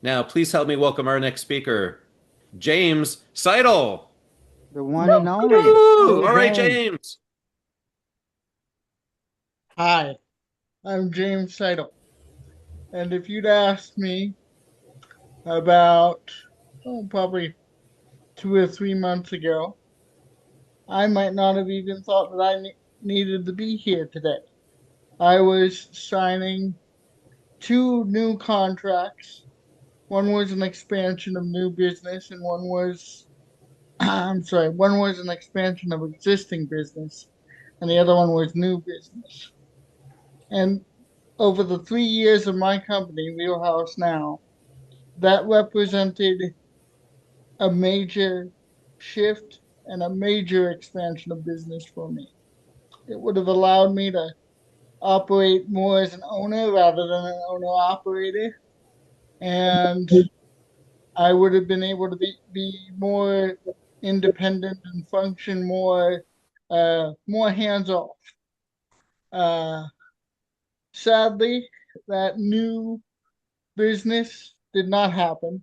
Now, please help me welcome our next speaker, James Seidl. The one and only. Woo! Hello, All right, James. James. Hi, I'm James Seidl. And if you'd asked me about probably 2 or 3 months ago, I might not have even thought that needed to be here today. I was signing two new contracts. One was an expansion of new business, and one was, I'm sorry, one was an expansion of existing business, and the other one was new business. And over the 3 years of my company, Wheelhouse Now, that represented a major shift and a major expansion of business for me. It would have allowed me to operate more as an owner rather than an owner operator. And I would have been able to be more independent and function more hands off. Uh, Sadly, that new business did not happen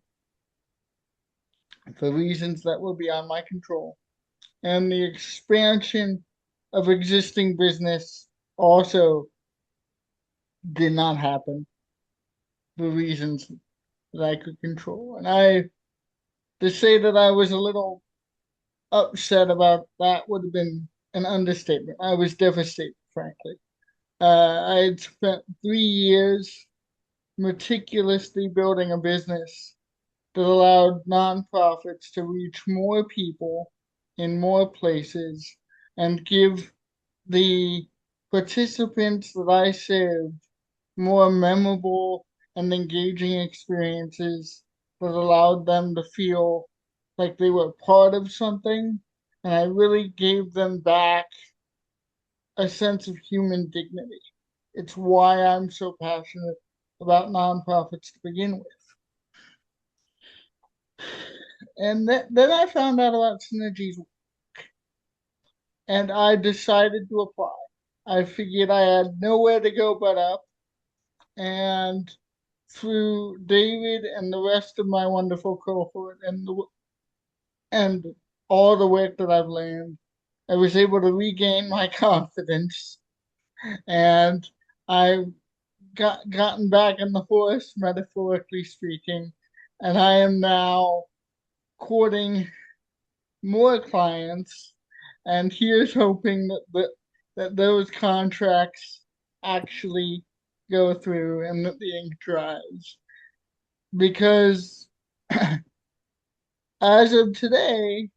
for reasons that were beyond my control. And the expansion of existing business also did not happen for reasons that I could control. And to say that I was a little upset about that would have been an understatement. I was devastated, frankly. I had spent 3 years meticulously building a business that allowed nonprofits to reach more people in more places and give the participants that I served more memorable and engaging experiences that allowed them to feel like they were part of something. And I really gave them back a sense of human dignity. It's why I'm so passionate about nonprofits to begin with. And then I found out about Synergies and I decided to apply. I figured I had nowhere to go but up. And through David and the rest of my wonderful cohort and all the work that I've learned, I was able to regain my confidence, and I've gotten back in the horse, metaphorically speaking, and I am now courting more clients, and here's hoping that those contracts actually go through and that the ink dries. Because as of today,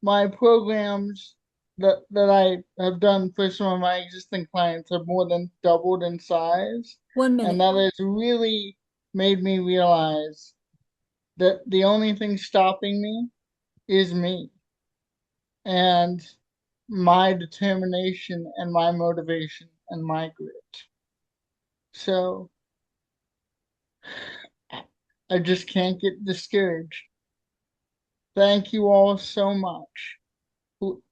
my programs that I have done for some of my existing clients have more than doubled in size. One And minute. that has really made me realize that the only thing stopping me is me and my determination and my motivation and my grit. So I just can't get discouraged. Thank you all so much.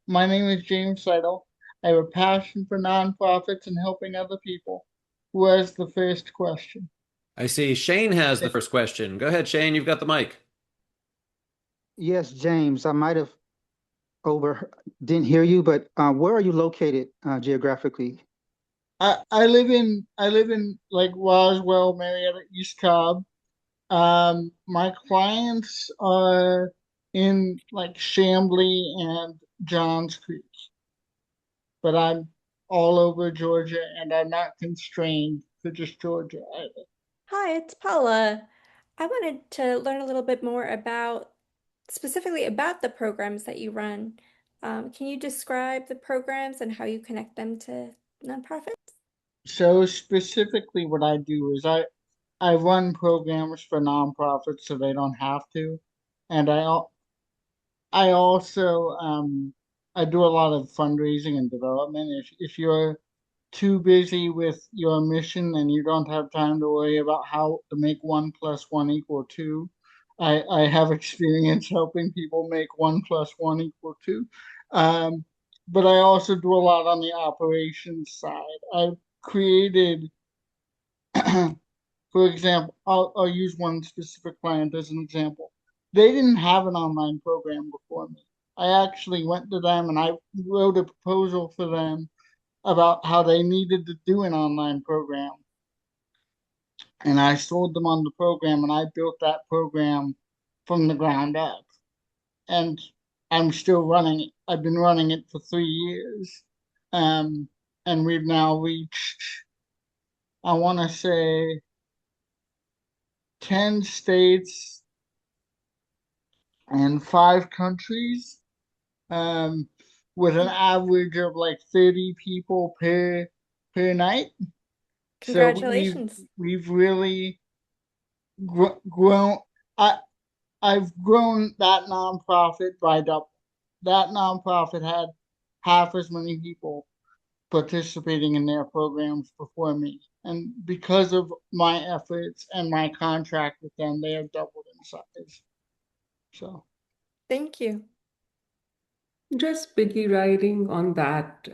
My name is James Seidl. I have a passion for nonprofits and helping other people. Who has the first question? I see Shane has the first question. Go ahead, Shane. You've got the mic. Yes, James. I might have over didn't hear you, but where are you located geographically? I live in like Roswell, Marietta, East Cobb. My clients are in like Chamblee and Johns Creek, but I'm all over Georgia and I'm not constrained to just Georgia either. Hi, it's Paula. I wanted to learn a little bit more specifically about the programs that you run. Can you describe the programs and how you connect them to nonprofits? So specifically what I do is I run programs for nonprofits so they don't have to. And I also I do a lot of fundraising and development. If you're too busy with your mission and you don't have time to worry about how to make 1 plus 1 equal 2, I have experience helping people make 1 plus 1 equal 2. Um, but I also do a lot on the operations side. I've created for example, I'll use one specific client as an example. They didn't have an online program before me. I actually went to them and I wrote a proposal for them about how they needed to do an online program. And I sold them on the program and I built that program from the ground up. And I'm still running it. I've been running it for 3 years. And we've now reached, I want to say, 10 states and 5 countries, with an average of like 30 people per night. So Congratulations. we've really grown. I've grown that nonprofit by double. That nonprofit had half as many people participating in their programs before me. And because of my efforts and my contract with them, they have doubled in size. So, Thank you. Just piggy riding on that,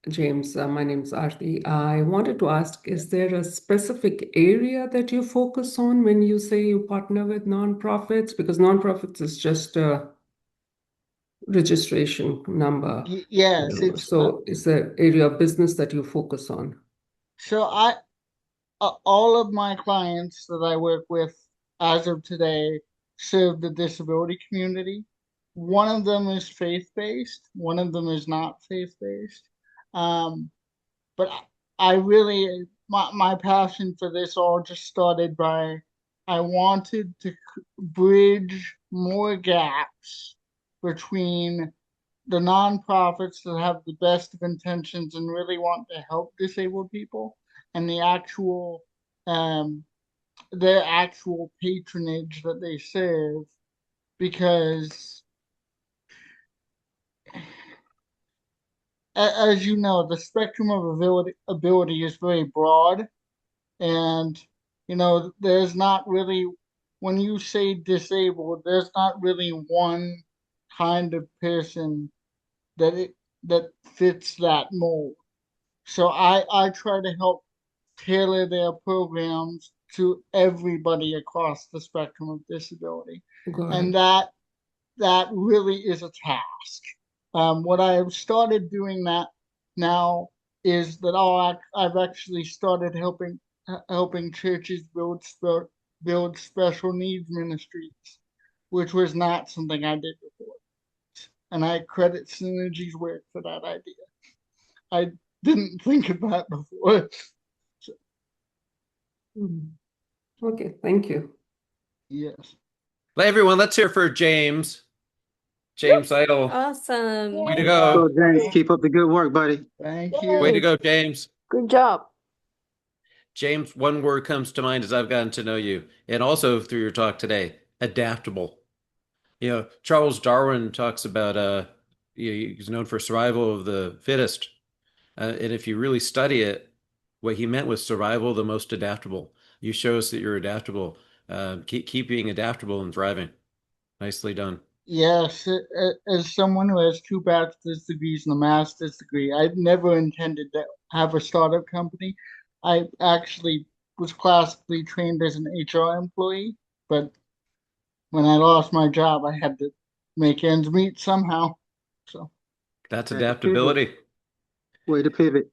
James, my name's Aarti. I wanted to ask, is there a specific area that you focus on when you say you partner with nonprofits? Because nonprofits is just a registration number, yes, it's so is there area of business that you focus on? so all of my clients that I work with as of today serve the disability community. One of them is faith-based, one of them is not faith-based. But I really, my passion for this all just started by I wanted to bridge more gaps between the nonprofits that have the best of intentions and really want to help disabled people and the actual their actual patronage that they serve, because as you know, the spectrum of ability is very broad, and there's not really, when you say disabled, there's not really one kind of person that fits that mold. So I try to help tailor their programs to everybody across the spectrum of disability. Got And it. that really is a task. What I have started doing that now is that I've actually started helping churches build special needs ministries, which was not something I did before. And I credit Synergies Work for that idea. I didn't think of that before. Mhm. Okay, thank you. Yes. Well, everyone, let's hear for James. James Seidl. Awesome. Way to So go. James, keep up the good work, buddy. Thank Way to you. go, James. Good job. James, one word comes to mind as I've gotten to know you, and also through your talk today, adaptable. Charles Darwin talks about he's known for survival of the fittest. And if you really study it, what he meant was survival of the most adaptable. You show us that you're adaptable. Keep being adaptable and thriving. Nicely done. Yes, as someone who has 2 bachelor's degrees and a master's degree, I never intended to have a startup company. I actually was classically trained as an HR employee, but when I lost my job, I had to make ends meet somehow. So, That's Had to pivot. adaptability. Way to pivot.